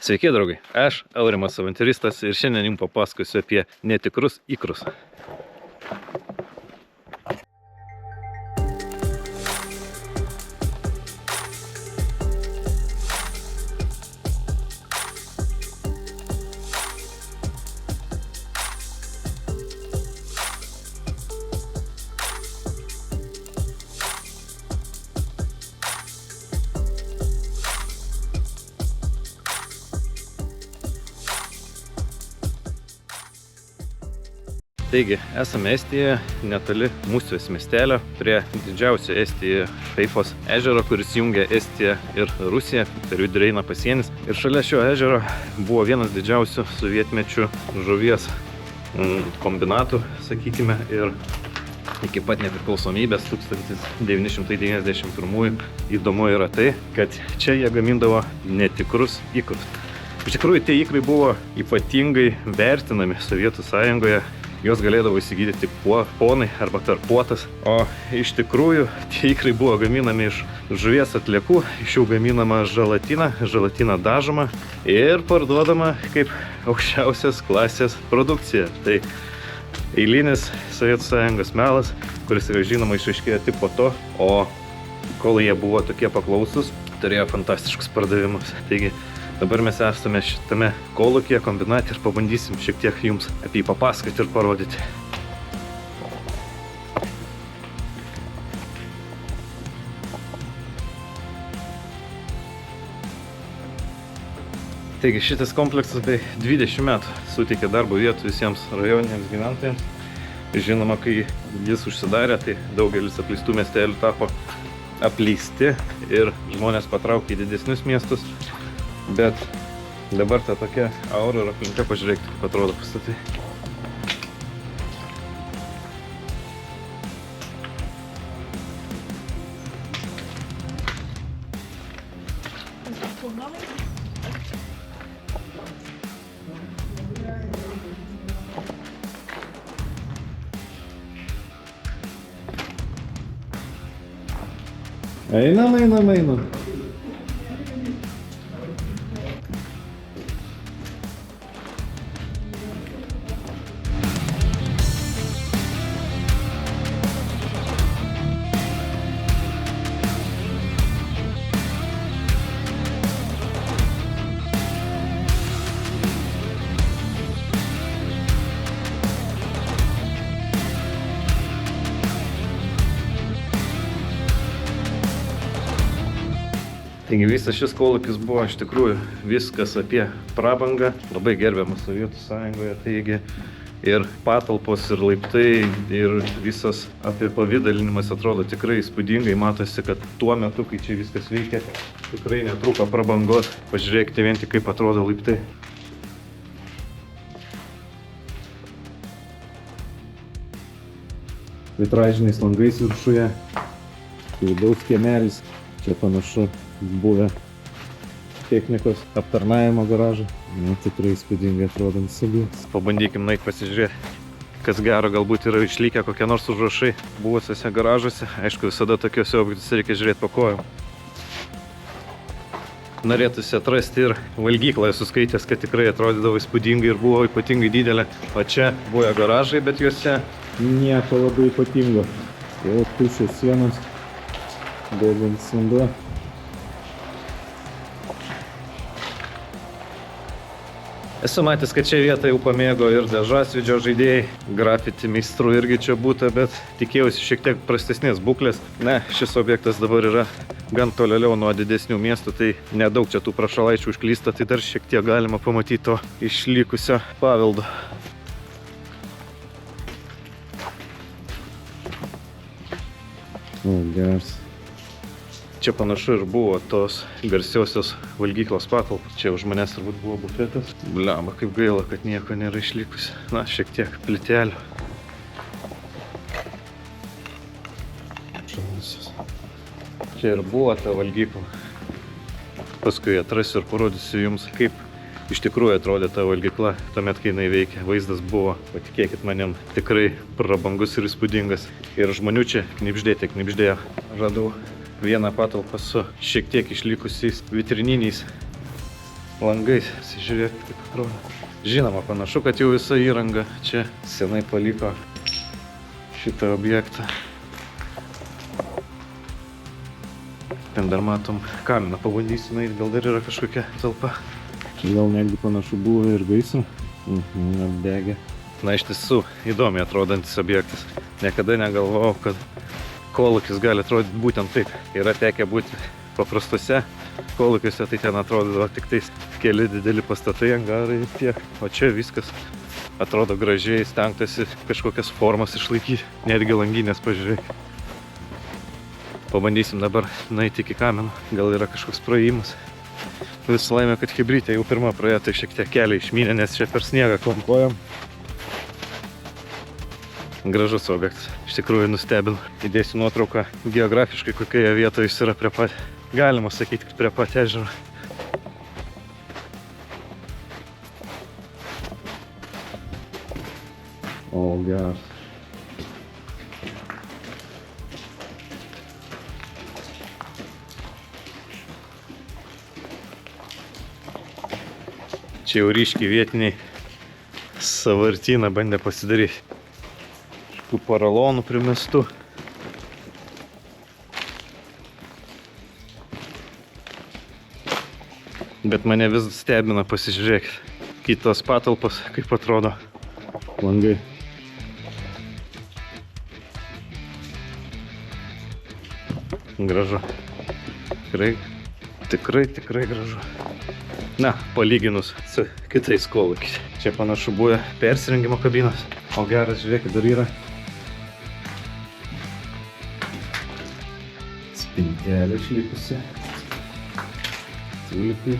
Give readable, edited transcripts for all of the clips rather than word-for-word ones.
Sveiki, draugai. Aš Aurimas avantiūristas ir šiandien jums papasakosiu apie netikrus ikrus. Taigi, esame Estijoje, netoli Musijos miestelio, prie didžiausio Estijoje Peifos ežero, kuris jungia Estiją ir Rusiją, per vidurį eina pasienis. Ir šalia šio ežero buvo vienas didžiausių sovietmečių žuvies kombinatų, sakykime, ir iki pat nepriklausomybės 1991. Įdomu yra tai, kad čia jie gamindavo netikrus ikrus. Iš tikrųjų, tie ikrai buvo ypatingai vertinami Sovietų Sąjungoje. Jos galėdavo įsigyti tik ponai arba tarpuotas, o iš tikrųjų tie ikrai buvo gaminami iš žuvies atliekų, iš jų gaminama želatina dažoma ir parduodama kaip aukščiausios klasės produkcija. Tai eilinis Sovietų Sąjungos melas, kuris yra žinoma išaiškėjo tik po to, o kol jie buvo tokie paklausus, turėjo fantastiškus pardavimus. Taigi, dabar mes esame šitame kolūkyje, kombinate ir pabandysim šiek tiek jums apie jį papasakoti ir parodyti. Taigi šitas kompleksas bei 20 metų suteikė darbo vietų visiems rajoniniams gyventojams. Žinoma, kai jis užsidarė, tai daugelis apleistų miestelių tapo apleisti ir žmonės patraukė į didesnius miestus. Bet dabar ta tokia aura ir aplinka, pažiūrėkite, kaip atrodo pastatai. Einam. Taigi visas šis kolūkis buvo iš tikrųjų viskas apie prabangą, labai gerbiamas Sovietų Sąjungoje, taigi ir patalpos, ir laiptai, ir visas apipavidalinimas atrodo tikrai įspūdingai, matosi, kad tuo metu, kai čia viskas veikia, tikrai netrūko prabangos. Pažiūrėkite vien tik, kaip atrodo laiptai. Vitražiniais langais viršuje, vidaus kiemelis, čia panašu buvę technikos aptarnavimo garažą. Tikrai įspūdingai atrodant saugų. Pabandykim nueiti pasižiūrėti, kas gero galbūt yra išlikę kokie nors užrašai buvusiuose garažuose. Aišku, visada tokiuose objektuose reikia žiūrėti po kojom. Norėtųsi atrasti ir valgyklą, esu skaitęs, kad tikrai atrodydavo įspūdingai ir buvo ypatingai didelė. O čia buvo garažai, bet juose nieko labai ypatingo. Jau tuščios sienos, bėgantis vanduo. Esu matęs, kad čia vietą jau pamėgo ir dažasvydžio žaidėjai, grafiti meistrų irgi čia būta, bet tikėjausi šiek tiek prastesnės būklės. Ne, šis objektas dabar yra gan tolėliau nuo didesnių miestų, tai nedaug čia tų prašalaičių užklysta, tai dar šiek tiek galima pamatyti to išlikusio paveldo. O, geras. Čia panašu ir buvo tos garsiosios valgyklos patalpos. Čia už manęs turbūt buvo bufetas. Bliamba, kaip gaila, kad nieko nėra išlikusi. Na, šiek tiek plytelių. Čia ir buvo ta valgykla. Paskui atrasiu ir parodysiu jums, kaip iš tikrųjų atrodė ta valgykla tuomet, kai jinai veikė. Vaizdas buvo, patikėkit manim, tikrai prabangus ir įspūdingas. Ir žmonių čia knibždėjo. Radau vieną patalpą su šiek tiek išlikusiais vitrininiais langais. Pasižiūrėk, kaip atrodo. Žinoma, panašu, kad jau visa įranga čia senai paliko šitą objektą. Ten dar matom kaminą, pabandysime, gal dar yra kažkokia talpa. Čia gal netgi panašu buvo ir gaisro. Apdegė. Na, iš tiesų, įdomiai atrodantis objektas. Niekada negalvojau, kad kolūkis gali atrodyti būtent taip. Yra tekę būti paprastuose kolūkiuose, tai ten atrodydavo tik tais keli dideli pastatai, angarai ir tiek. O čia viskas atrodo gražiai, stengtasi kažkokias formas išlaikyti. Netgi langinės pažiūrėk. Pabandysim dabar nueiti iki kamino. Gal yra kažkoks praėjimas. Visą laimę, kad hibrytė jau pirmą praėjo, tai šiek tiek kelią išmynė, nes čia per sniegą klampojam. Gražus objektas. Iš tikrųjų nustebino. Įdėsiu nuotrauką geografiškai, kokioje vietoje jis yra prie pat. Galima sakyti, kad prie pat ežero. O, geras. Čia jau ryškiai vietiniai sąvartyną bandė pasidaryti. Šių poralonų primestų. Bet mane vis stebina, pasižiūrėkit. Kitos patalpos, kaip atrodo langai. Gražu. Tikrai gražu. Na, palyginus su kitais kolūkiais. Čia panašu buvo persirengimo kabinos. O geras, žiūrėkit, dar yra spintelė išlikusi. Tulipai.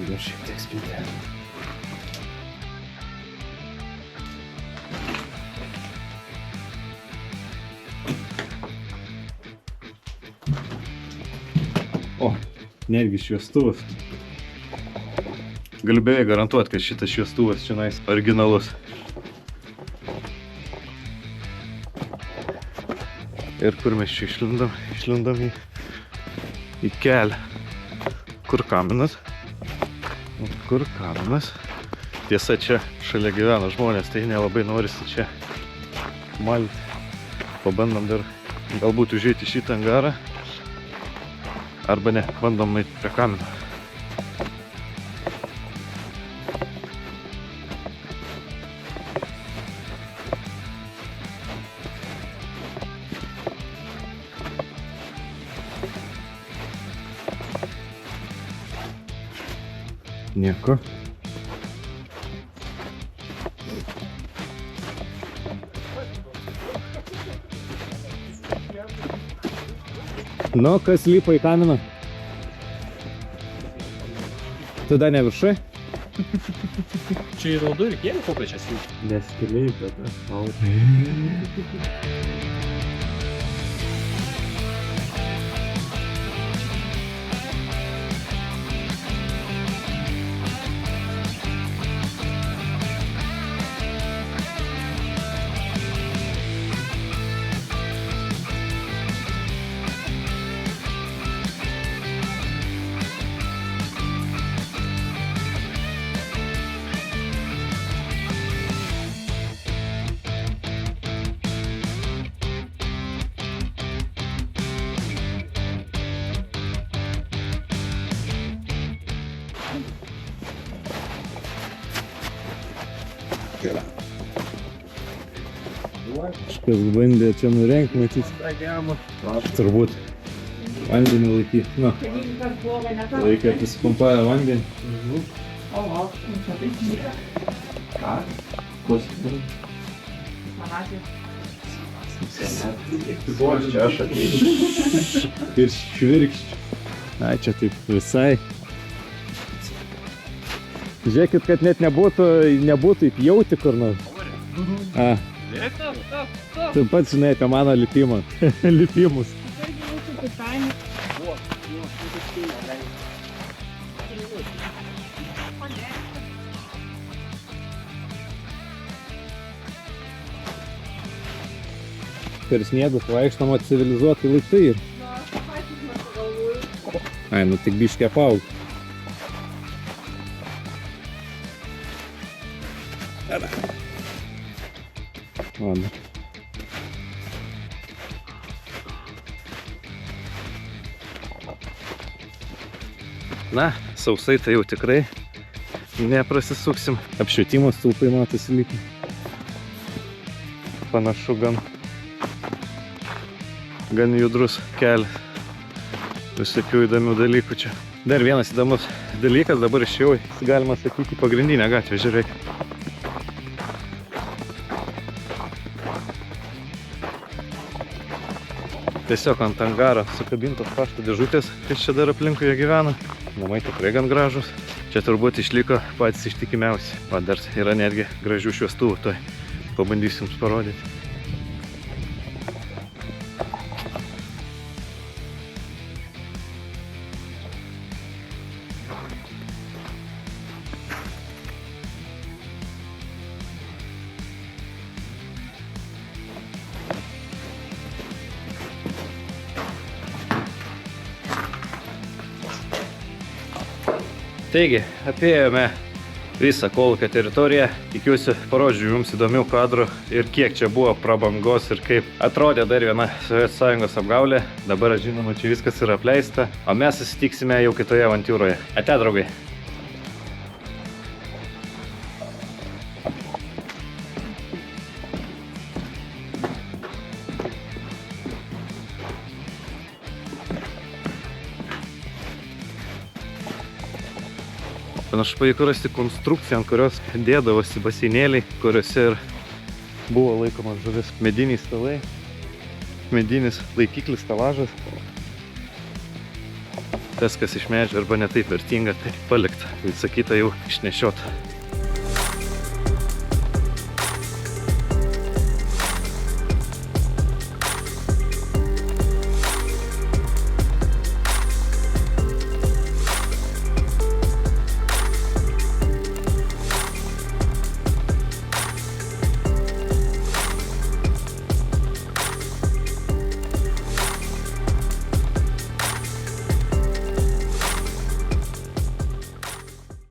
Yra šiek tiek spintelė. O, netgi šviestuvas. Galiu beveik garantuoti, kad šitas šviestuvas čionais originalus. Ir kur mes čia išlindam? Išlindam į kelią. Kur kaminas? Kur kaminas? Tiesa, čia šalia gyvena žmonės, tai nelabai norisi čia malti. Pabandom dar galbūt užeiti šitą angarą. Arba ne, bandom eiti prie kamino. Nieko. Nu, kas lipa į kaminą? Tada ne viršai? Čia ir raudu ir kėlė kokia čia slypi. Neskiliai, bet au. Kažkas bandė čia nurengt, matyt. Turbūt vandenį laikyti. Nu, reikia pasipumpavę vandenį. Čia aš atėjau. Ir švirkščiu. Na, čia taip visai. Žiūrėkit, kad net nebūtų įpjauti kur nors. Tu pats žinai apie mano lipimą. Lipimus. Per sniegus vaikštama civilizuotai laiptai ir Ai, nu tik biškį apaug. Ладно. Na, sausai tai jau tikrai neprasisuksim. Apšvietimo stulpai matosi lygiai. Panašu gan judrus kelias. Visokių įdomių dalykų čia. Dar vienas įdomus dalykas, dabar išėjau, galima sakyti, pagrindinę gatvę, žiūrėk. Tiesiog ant angaro sukabintos pašto dėžutės, kas čia dar aplinkui jie gyvena. Namai tikrai gan gražus. Čia turbūt išliko patys ištikimiausi. O dar yra netgi gražių šviestuvų, tai pabandysim jums parodyti. Taigi, apėjome visą kolūkio teritoriją. Tikiuosi, parodžiu jums įdomių kadrų ir kiek čia buvo prabangos ir kaip atrodė dar viena Sovietų Sąjungos apgaulė. Dabar, žinoma, čia viskas yra apleista, o mes susitiksime jau kitoje avantiūroje. Ate, draugai! Panašu pavyko rasti konstrukciją, ant kurios dėdavosi baseinėliai, kuriuose ir buvo laikomas žuvis. Mediniai stalai, medinis laikiklis, stalažas. Tas, kas iš medžio arba netaip vertinga, tai palikta. Visa kita jau išnešiota.